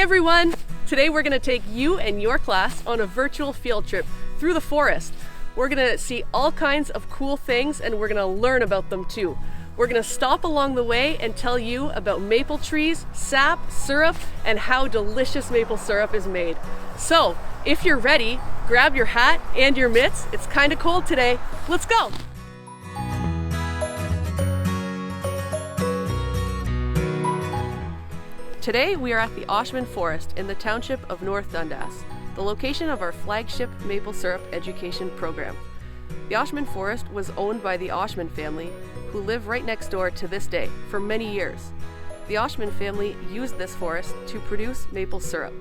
Hey everyone! Today we're going to take you and your class on a virtual field trip through the forest. We're going to see all kinds of cool things and we're going to learn about them too. We're going to stop along the way and tell you about maple trees, sap, syrup, and how delicious maple syrup is made. So, if you're ready, grab your hat and your mitts. It's kind of cold today. Let's go! Today we are at the Oshman Forest in the township of North Dundas, the location of our flagship maple syrup education program. The Oshman Forest was owned by the Oshman family, who live right next door to this day for many years. The Oshman family used this forest to produce maple syrup.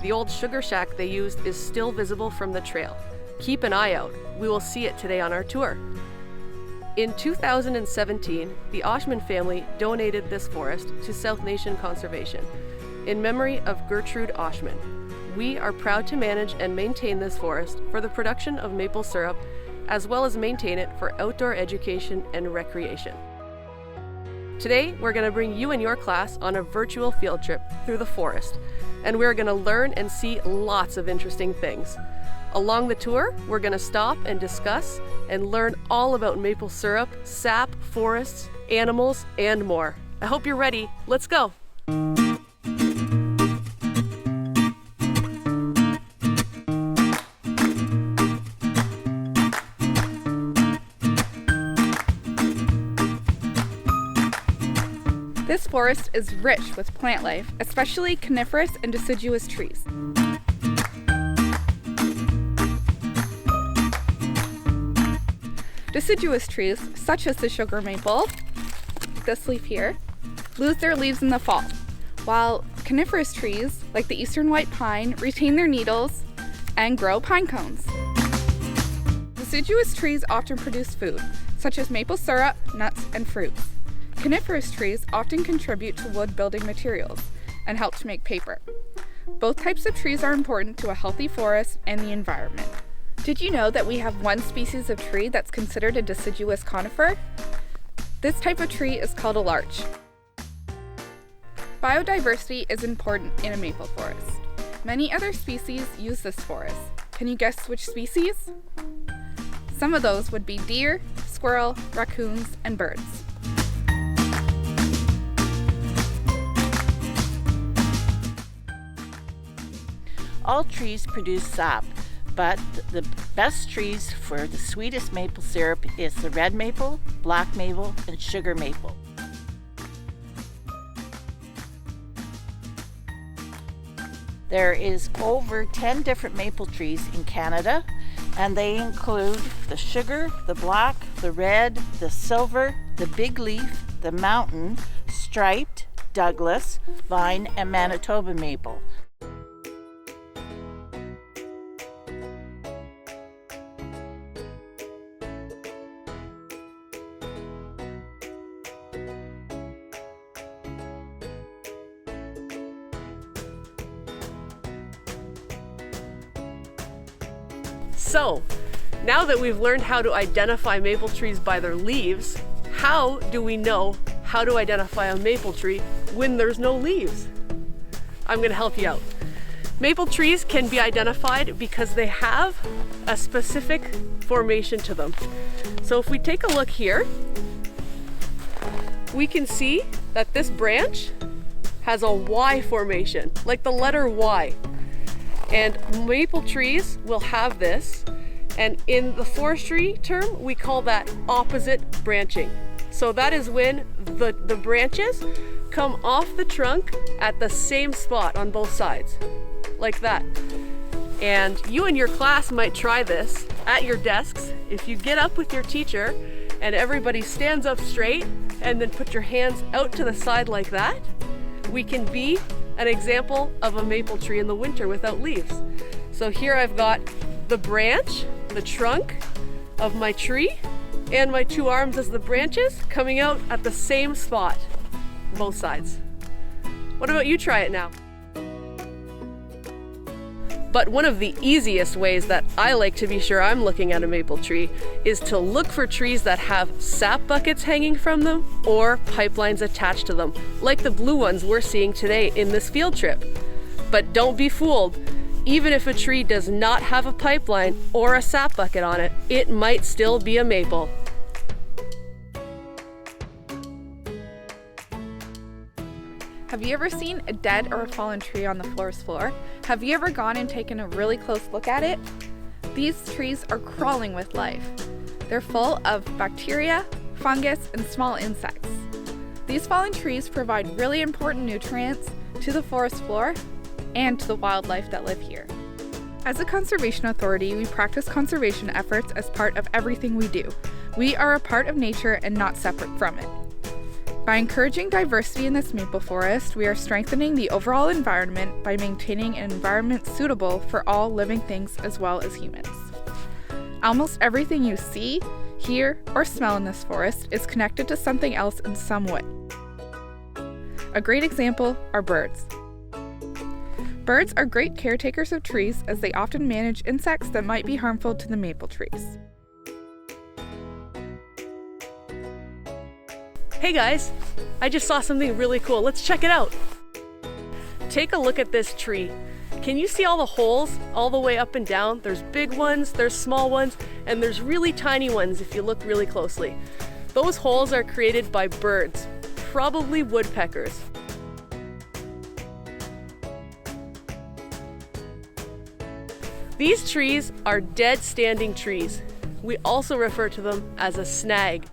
The old sugar shack they used is still visible from the trail. Keep an eye out, we will see it today on our tour. In 2017, the Oshman family donated this forest to South Nation Conservation in memory of Gertrude Oshman. We are proud to manage and maintain this forest for the production of maple syrup, as well as maintain it for outdoor education and recreation. Today, we're going to bring you and your class on a virtual field trip through the forest, and we're going to learn and see lots of interesting things. Along the tour, we're going to stop and discuss and learn all about maple syrup, sap, forests, animals, and more. I hope you're ready. Let's go! This forest is rich with plant life, especially coniferous and deciduous trees. Deciduous trees, such as the sugar maple, this leaf here, lose their leaves in the fall, while coniferous trees, like the eastern white pine, retain their needles and grow pine cones. Deciduous trees often produce food, such as maple syrup, nuts, and fruits. Coniferous trees often contribute to wood building materials and help to make paper. Both types of trees are important to a healthy forest and the environment. Did you know that we have one species of tree that's considered a deciduous conifer? This type of tree is called a larch. Biodiversity is important in a maple forest. Many other species use this forest. Can you guess which species? Some of those would be deer, squirrel, raccoons, and birds. All trees produce sap, but the best trees for the sweetest maple syrup is the red maple, black maple, and sugar maple. There is over 10 different maple trees in Canada, and they include the sugar, the black, the red, the silver, the big leaf, the mountain, striped, Douglas, vine, and Manitoba maple. So, now that we've learned how to identify maple trees by their leaves, how do we know how to identify a maple tree when there's no leaves? I'm going to help you out. Maple trees can be identified because they have a specific formation to them. So if we take a look here, we can see that this branch has a Y formation, like the letter Y. And maple trees will have this, and in the forestry term, we call that opposite branching. So that is when the branches come off the trunk at the same spot on both sides, like that. And you and your class might try this at your desks. If you get up with your teacher and everybody stands up straight and then put your hands out to the side like that, we can be an example of a maple tree in the winter without leaves. So here I've got the branch, the trunk of my tree, and my two arms as the branches coming out at the same spot, both sides. What about you try it now? But one of the easiest ways that I like to be sure I'm looking at a maple tree is to look for trees that have sap buckets hanging from them or pipelines attached to them, like the blue ones we're seeing today in this field trip. But don't be fooled. Even if a tree does not have a pipeline or a sap bucket on it, it might still be a maple. Have you ever seen a dead or a fallen tree on the forest floor? Have you ever gone and taken a really close look at it? These trees are crawling with life. They're full of bacteria, fungus, and small insects. These fallen trees provide really important nutrients to the forest floor and to the wildlife that live here. As a conservation authority, we practice conservation efforts as part of everything we do. We are a part of nature and not separate from it. By encouraging diversity in this maple forest, we are strengthening the overall environment by maintaining an environment suitable for all living things as well as humans. Almost everything you see, hear, or smell in this forest is connected to something else in some way. A great example are birds. Birds are great caretakers of trees as they often manage insects that might be harmful to the maple trees. Hey guys, I just saw something really cool. Let's check it out. Take a look at this tree. Can you see all the holes all the way up and down? There's big ones, there's small ones, and there's really tiny ones if you look really closely. Those holes are created by birds, probably woodpeckers. These trees are dead standing trees. We also refer to them as a snag.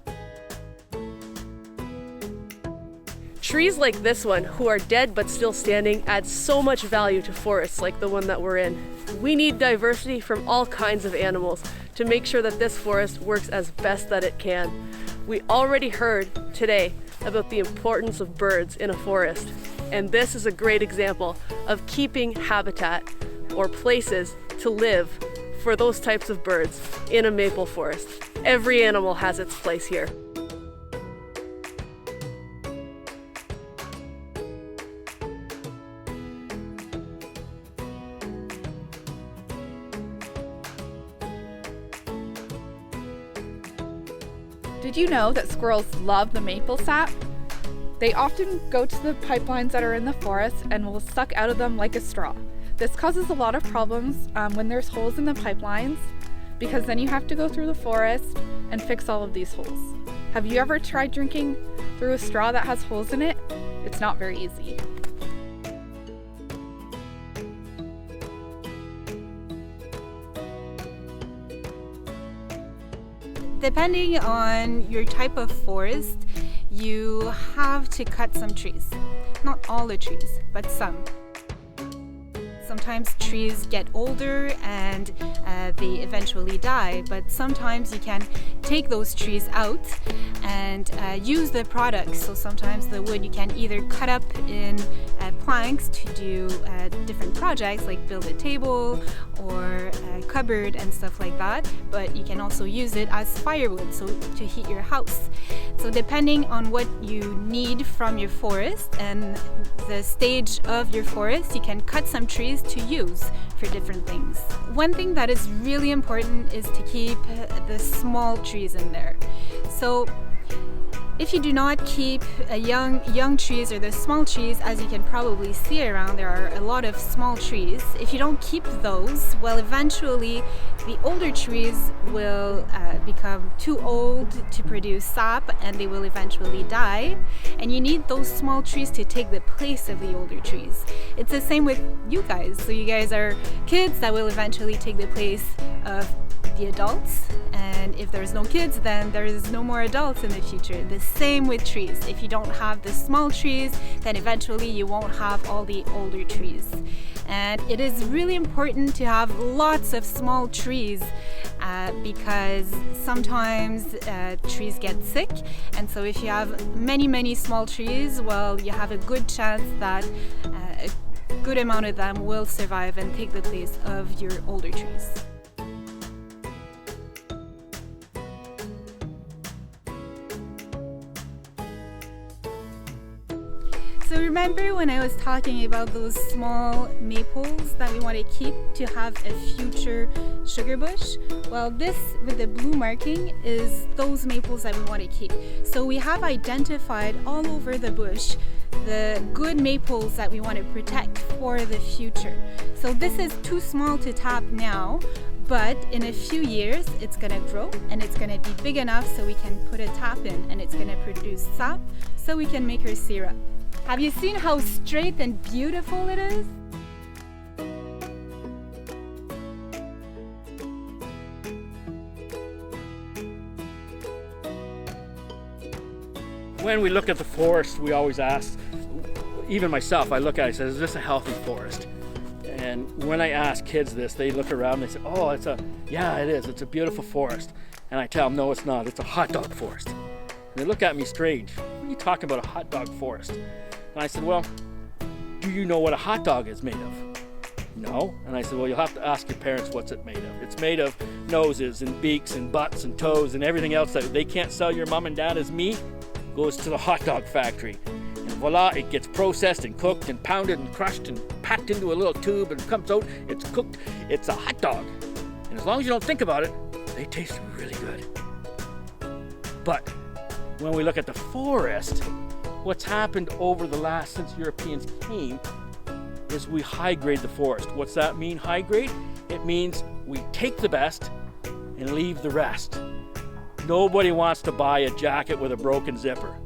Trees like this one, who are dead but still standing, add so much value to forests like the one that we're in. We need diversity from all kinds of animals to make sure that this forest works as best that it can. We already heard today about the importance of birds in a forest, and this is a great example of keeping habitat or places to live for those types of birds in a maple forest. Every animal has its place here. Did you know that squirrels love the maple sap? They often go to the pipelines that are in the forest and will suck out of them like a straw. This causes a lot of problems when there's holes in the pipelines, because then you have to go through the forest and fix all of these holes. Have you ever tried drinking through a straw that has holes in it? It's not very easy. Depending on your type of forest, you have to cut some trees. Not all the trees, but some. Sometimes trees get older and they eventually die, but sometimes you can take those trees out and use the products. So sometimes the wood you can either cut up in planks to do different projects like build a table or a cupboard and stuff like that, but you can also use it as firewood, so to heat your house. So depending on what you need from your forest and the stage of your forest, you can cut some trees to use for different things. One thing that is really important is to keep the small trees in there. So if you do not keep young trees or the small trees, as you can probably see around, there are a lot of small trees. If you don't keep those, well, eventually the older trees will become too old to produce sap and they will eventually die. And you need those small trees to take the place of the older trees. It's the same with you guys. So you guys are kids that will eventually take the place of the adults, and if there's no kids, then there is no more adults in the future. The same with trees. If you don't have the small trees, then eventually you won't have all the older trees. And it is really important to have lots of small trees because sometimes trees get sick, and so if you have many small trees, well, you have a good chance that a good amount of them will survive and take the place of your older trees. So remember when I was talking about those small maples that we want to keep to have a future sugar bush? Well, this with the blue marking is those maples that we want to keep. So we have identified all over the bush the good maples that we want to protect for the future. So this is too small to tap now, but in a few years it's going to grow and it's going to be big enough so we can put a tap in and it's going to produce sap so we can make our syrup. Have you seen how straight and beautiful it is? When we look at the forest, we always ask, even myself, I look at it and say, is this a healthy forest? And when I ask kids this, they look around and they say, oh, yeah, it is. It's a beautiful forest. And I tell them, no, it's not. It's a hot dog forest. And they look at me strange. What are you talking about, a hot dog forest? And I said, well, do you know what a hot dog is made of? No. And I said, well, you'll have to ask your parents what's it made of. It's made of noses and beaks and butts and toes and everything else that they can't sell your mom and dad as meat. Goes to the hot dog factory. And voila, it gets processed and cooked and pounded and crushed and packed into a little tube and comes out, it's cooked, it's a hot dog. And as long as you don't think about it, they taste really good. But when we look at the forest, what's happened over the last, since Europeans came, is we high grade the forest. What's that mean, high grade? It means we take the best and leave the rest. Nobody wants to buy a jacket with a broken zipper.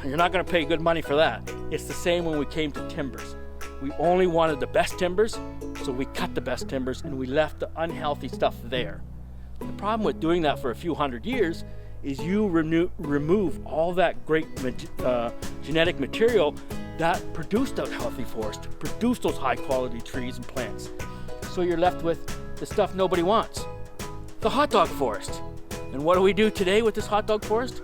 You're not going to pay good money for that. It's the same when we came to timbers. We only wanted the best timbers, so we cut the best timbers and we left the unhealthy stuff there. The problem with doing that for a few hundred years is you remove all that great genetic material that produced that healthy forest, produced those high quality trees and plants. So you're left with the stuff nobody wants, the hot dog forest. And what do we do today with this hot dog forest?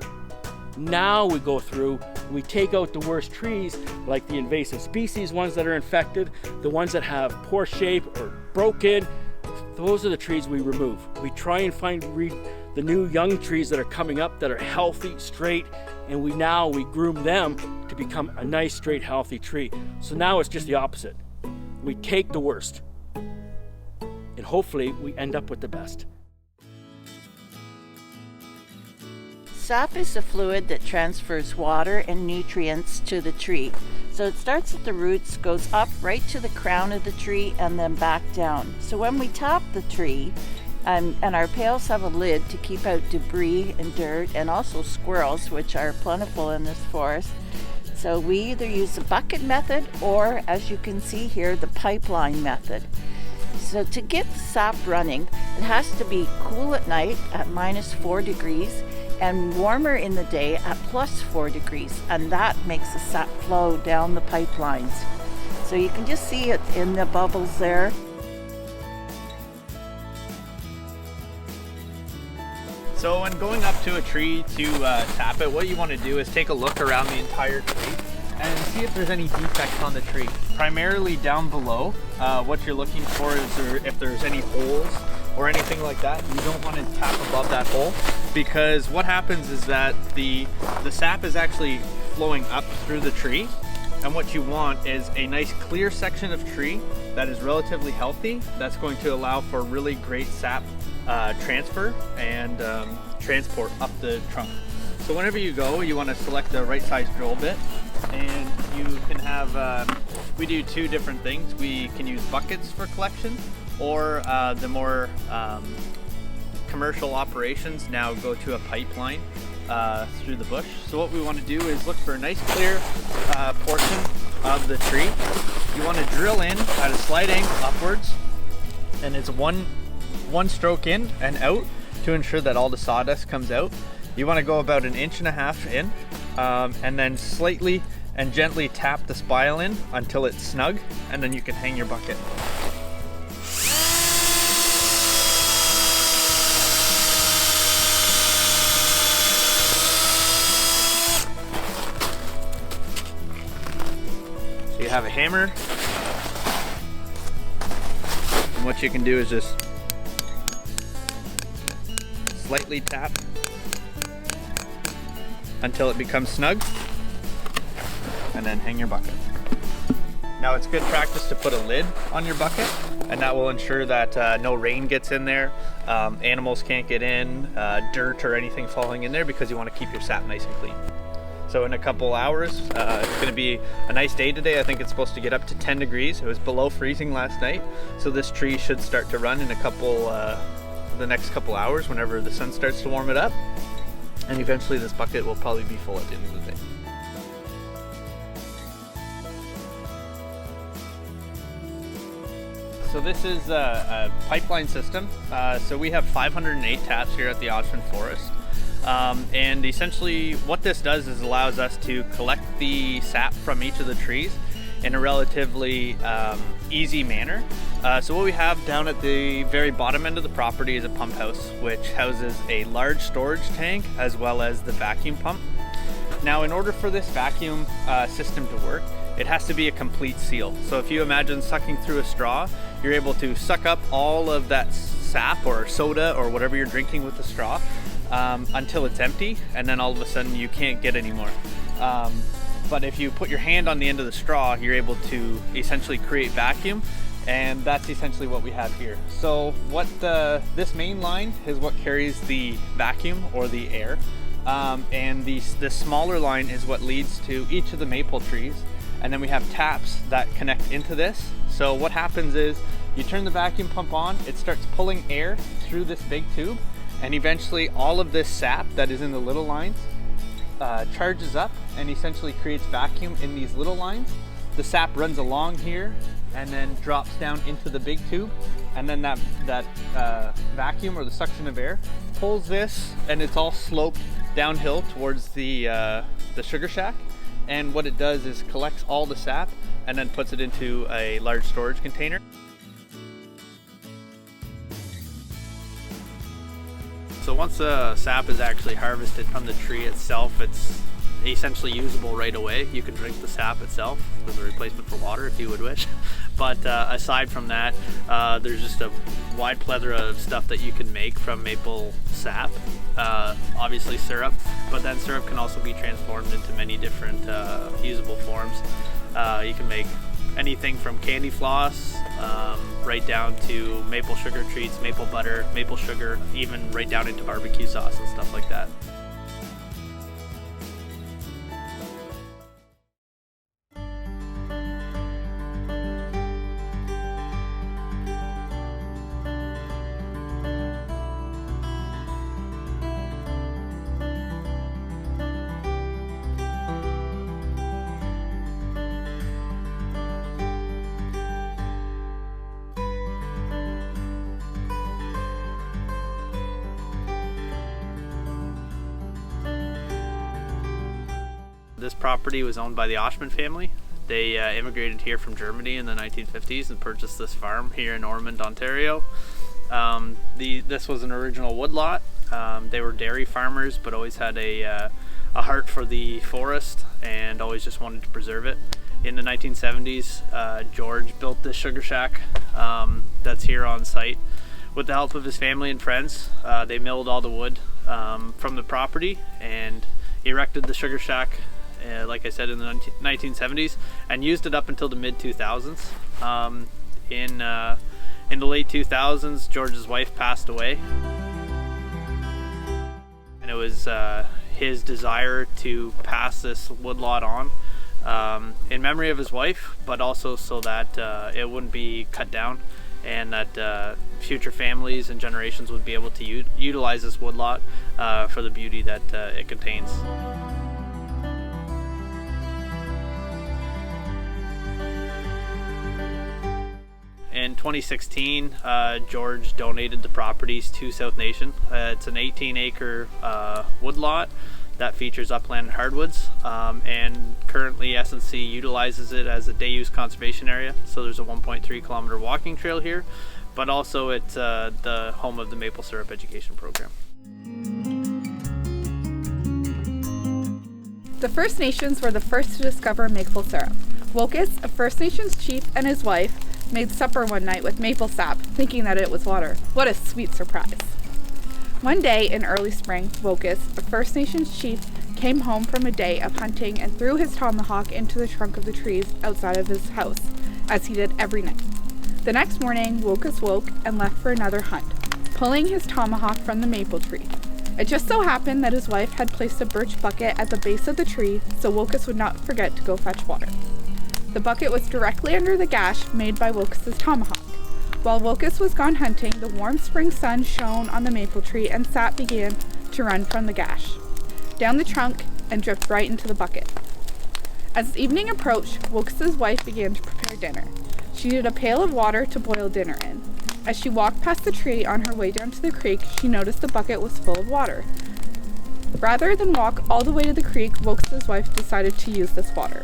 Now we go through, we take out the worst trees, like the invasive species, ones that are infected, the ones that have poor shape or broken. Those are the trees we remove. We try and find the new young trees that are coming up that are healthy, straight, and we groom them to become a nice, straight, healthy tree. So now it's just the opposite. We take the worst, and hopefully we end up with the best. Sap is a fluid that transfers water and nutrients to the tree. So it starts at the roots, goes up right to the crown of the tree, and then back down. So when we tap the tree, and our pails have a lid to keep out debris and dirt, and also squirrels, which are plentiful in this forest. So we either use the bucket method or, as you can see here, the pipeline method. So to get the sap running, it has to be cool at night at -4 degrees and warmer in the day at +4 degrees, and that makes the sap flow down the pipelines. So you can just see it in the bubbles there. So when going up to a tree to tap it, what you want to do is take a look around the entire tree and see if there's any defects on the tree. Primarily down below, what you're looking for is if there's any holes or anything like that. You don't want to tap above that hole, because what happens is that the sap is actually flowing up through the tree, and what you want is a nice clear section of tree that is relatively healthy, that's going to allow for really great sap transfer and transport up the trunk. So whenever you go, you want to select the right size drill bit, and you can have, we do two different things. We can use buckets for collection, or the more commercial operations now go to a pipeline through the bush. So what we want to do is look for a nice clear portion of the tree. You want to drill in at a slight angle upwards, and it's one stroke in and out to ensure that all the sawdust comes out. You want to go about 1.5 inches in, and then slightly and gently tap the spile in until it's snug, and then you can hang your bucket. So you have a hammer, and what you can do is just slightly tap until it becomes snug, and then hang your bucket. Now it's good practice to put a lid on your bucket, and that will ensure that no rain gets in there, animals can't get in, dirt or anything falling in there, because you want to keep your sap nice and clean. So in a couple hours, it's going to be a nice day today. I think it's supposed to get up to 10 degrees. It was below freezing last night. So this tree should start to run in the next couple hours whenever the sun starts to warm it up. And eventually this bucket will probably be full at the end of the day. So this is a pipeline system. So we have 508 taps here at the Oshman Forest. And essentially what this does is allows us to collect the sap from each of the trees in a relatively easy manner. So what we have down at the very bottom end of the property is a pump house, which houses a large storage tank as well as the vacuum pump. Now, in order for this vacuum system to work, it has to be a complete seal. So if you imagine sucking through a straw, you're able to suck up all of that sap or soda or whatever you're drinking with the straw until it's empty, and then all of a sudden you can't get any more. But if you put your hand on the end of the straw, you're able to essentially create vacuum, and that's essentially what we have here. So what this main line is what carries the vacuum or the air, and the smaller line is what leads to each of the maple trees, and then we have taps that connect into this. So what happens is you turn the vacuum pump on, it starts pulling air through this big tube, and eventually all of this sap that is in the little lines charges up and essentially creates vacuum in these little lines. The sap runs along here and then drops down into the big tube, and then that vacuum or the suction of air pulls this, and it's all sloped downhill towards the sugar shack. And what it does is collects all the sap and then puts it into a large storage container. So once the sap is actually harvested from the tree itself, it's essentially usable right away. You can drink the sap itself as a replacement for water if you would wish. But aside from that, there's just a wide plethora of stuff that you can make from maple sap. Obviously syrup, but then syrup can also be transformed into many different usable forms. You can make anything from candy floss, right down to maple sugar treats, maple butter, maple sugar, even right down into barbecue sauce and stuff like that. This property was owned by the Oshman family. They immigrated here from Germany in the 1950s and purchased this farm here in Ormond, Ontario. This was an original woodlot. They were dairy farmers, but always had a heart for the forest and always just wanted to preserve it. In the 1970s, George built this sugar shack that's here on site. With the help of his family and friends, they milled all the wood from the property and erected the sugar shack, like I said, in the 1970s, and used it up until the mid-2000s. In the late 2000s, George's wife passed away, and it was his desire to pass this woodlot on in memory of his wife, but also so that it wouldn't be cut down, and that future families and generations would be able to utilize this woodlot for the beauty that it contains. In 2016, George donated the properties to South Nation. It's an 18-acre woodlot that features upland hardwoods, and currently S&C utilizes it as a day-use conservation area. So there's a 1.3-kilometer walking trail here, but also it's the home of the maple syrup education program. The First Nations were the first to discover maple syrup. Wokus, a First Nations chief, and his wife made supper one night with maple sap, thinking that it was water. What a sweet surprise. One day in early spring, Wokus, a First Nations chief, came home from a day of hunting and threw his tomahawk into the trunk of the trees outside of his house, as he did every night. The next morning, Wokus woke and left for another hunt, pulling his tomahawk from the maple tree. It just so happened that his wife had placed a birch bucket at the base of the tree so Wokus would not forget to go fetch water. The bucket was directly under the gash made by Wokus's tomahawk. While Wokus was gone hunting, the warm spring sun shone on the maple tree and sap began to run from the gash, down the trunk, and dripped right into the bucket. As evening approached, Wokus's wife began to prepare dinner. She needed a pail of water to boil dinner in. As she walked past the tree on her way down to the creek, she noticed the bucket was full of water. Rather than walk all the way to the creek, Wokus's wife decided to use this water.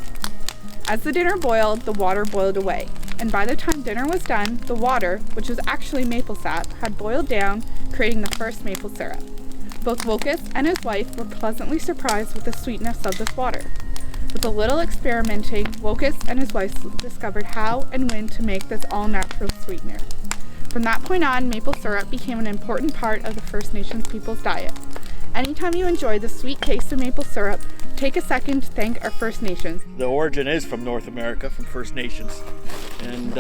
As the dinner boiled, the water boiled away, and by the time dinner was done, the water, which was actually maple sap, had boiled down, creating the first maple syrup. Both Wokus and his wife were pleasantly surprised with the sweetness of this water. With a little experimenting, Wokus and his wife discovered how and when to make this all-natural sweetener. From that point on, maple syrup became an important part of the First Nations people's diet. Anytime you enjoy the sweet taste of maple syrup, take a second to thank our First Nations. The origin is from North America, from First Nations, and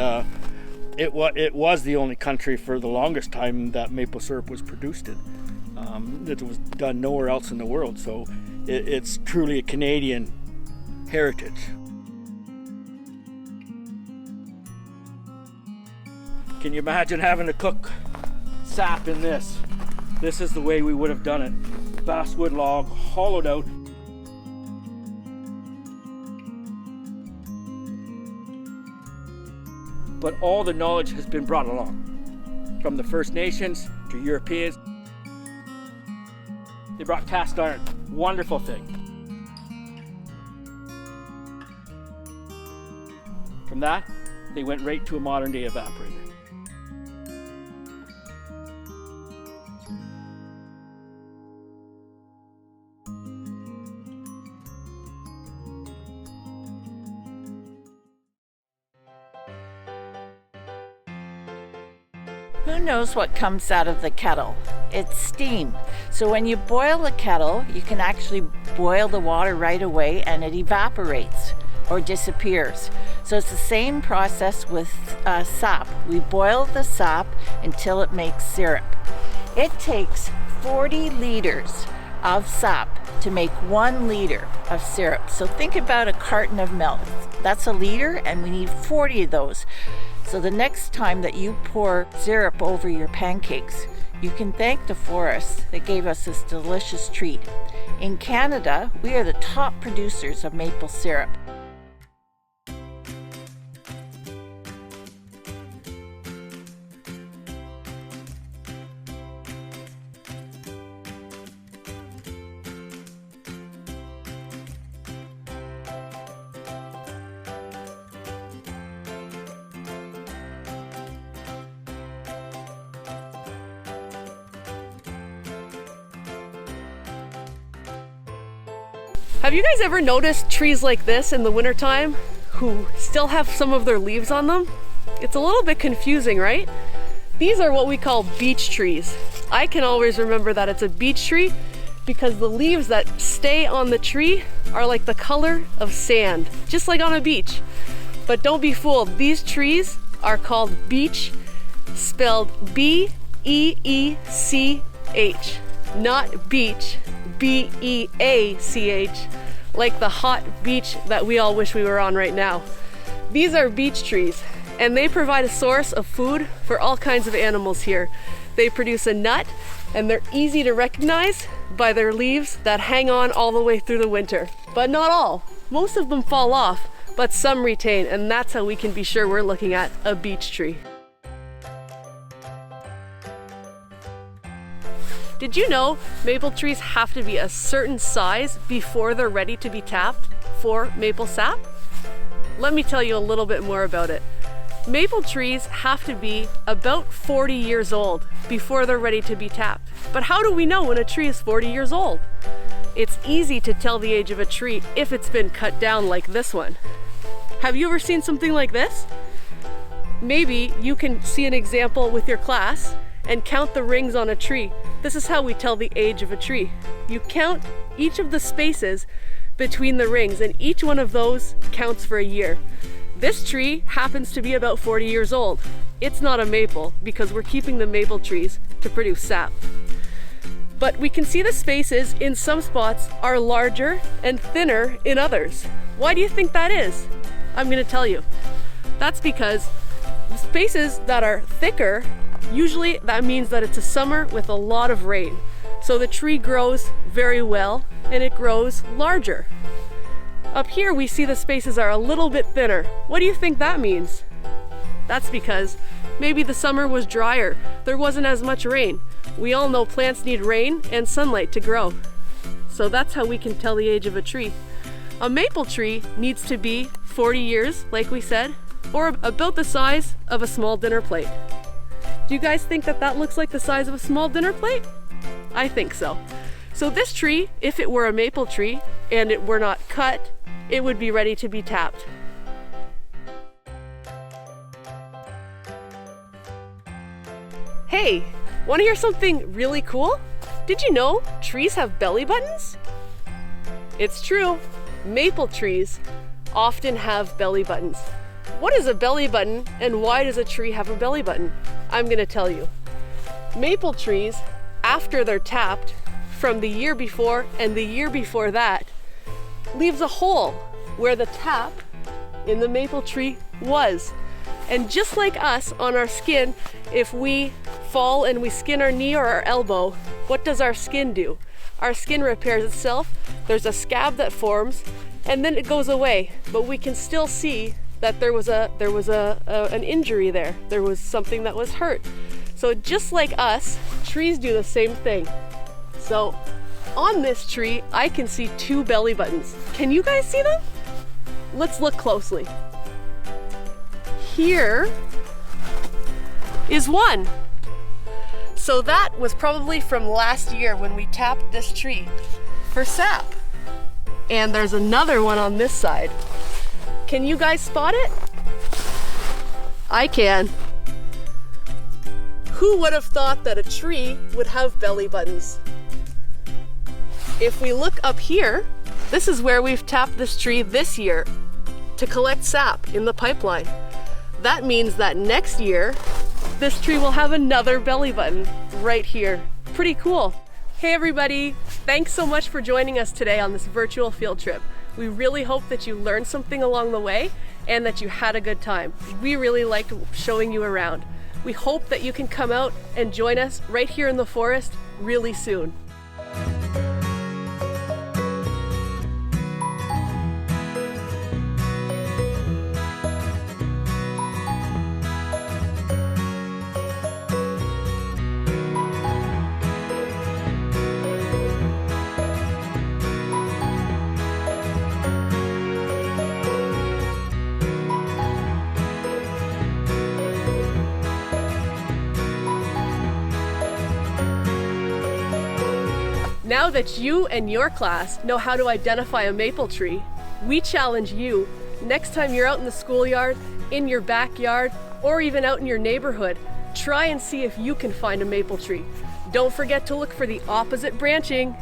it was the only country for the longest time that maple syrup was produced in. It was done nowhere else in the world, so it's truly a Canadian heritage. Can you imagine having to cook sap in this? This is the way we would have done it. Basswood log, hollowed out. But all the knowledge has been brought along. From the First Nations to Europeans. They brought cast iron, wonderful thing. From that, they went right to a modern day evaporator. Who knows what comes out of the kettle? It's steam. So when you boil a kettle, you can actually boil the water right away and it evaporates or disappears. So it's the same process with sap. We boil the sap until it makes syrup. It takes 40 liters of sap to make 1 liter of syrup. So think about a carton of milk. That's a liter and we need 40 of those. So the next time that you pour syrup over your pancakes, you can thank the forest that gave us this delicious treat. In Canada, we are the top producers of maple syrup. Have you guys ever noticed trees like this in the wintertime who still have some of their leaves on them? It's a little bit confusing, right? These are what we call beech trees. I can always remember that it's a beech tree because the leaves that stay on the tree are like the color of sand, just like on a beach. But don't be fooled, these trees are called beech, spelled B-E-E-C-H, not beach, B-E-A-C-H, like the hot beach that we all wish we were on right now. These are beech trees, and they provide a source of food for all kinds of animals here. They produce a nut, and they're easy to recognize by their leaves that hang on all the way through the winter. But not all. Most of them fall off, but some retain, and that's how we can be sure we're looking at a beech tree. Did you know maple trees have to be a certain size before they're ready to be tapped for maple sap? Let me tell you a little bit more about it. Maple trees have to be about 40 years old before they're ready to be tapped. But how do we know when a tree is 40 years old? It's easy to tell the age of a tree if it's been cut down like this one. Have you ever seen something like this? Maybe you can see an example with your class and count the rings on a tree. This is how we tell the age of a tree. You count each of the spaces between the rings, and each one of those counts for a year. This tree happens to be about 40 years old. It's not a maple because we're keeping the maple trees to produce sap. but we can see the spaces in some spots are larger and thinner in others. Why do you think that is? I'm going to tell you. That's because the spaces that are thicker, usually that means that it's a summer with a lot of rain. So the tree grows very well and it grows larger. Up here we see the spaces are a little bit thinner. What do you think that means? That's because maybe the summer was drier. There wasn't as much rain. We all know plants need rain and sunlight to grow. So that's how we can tell the age of a tree. A maple tree needs to be 40 years, like we said, or about the size of a small dinner plate. Do you guys think that that looks like the size of a small dinner plate? I think so. So this tree, if it were a maple tree and it were not cut, it would be ready to be tapped. Hey, want to hear something really cool? Did you know trees have belly buttons? It's true. Maple trees often have belly buttons. What is a belly button and why does a tree have a belly button? I'm going to tell you. Maple trees, after they're tapped from the year before and the year before that, leaves a hole where the tap in the maple tree was. And just like us on our skin, if we fall and we skin our knee or our elbow, what does our skin do? Our skin repairs itself. There's a scab that forms and then it goes away, but we can still see that there was an injury there. There was something that was hurt. So just like us, trees do the same thing. So on this tree, I can see 2 belly buttons. Can you guys see them? Let's look closely. Here is one. So that was probably from last year when we tapped this tree for sap. And there's another one on this side. Can you guys spot it? I can. Who would have thought that a tree would have belly buttons? If we look up here, this is where we've tapped this tree this year to collect sap in the pipeline. That means that next year, this tree will have another belly button right here. Pretty cool. Hey everybody, thanks so much for joining us today on this virtual field trip. We really hope that you learned something along the way and that you had a good time. We really liked showing you around. We hope that you can come out and join us right here in the forest really soon. Now that you and your class know how to identify a maple tree, we challenge you, next time you're out in the schoolyard, in your backyard, or even out in your neighborhood, try and see if you can find a maple tree. Don't forget to look for the opposite branching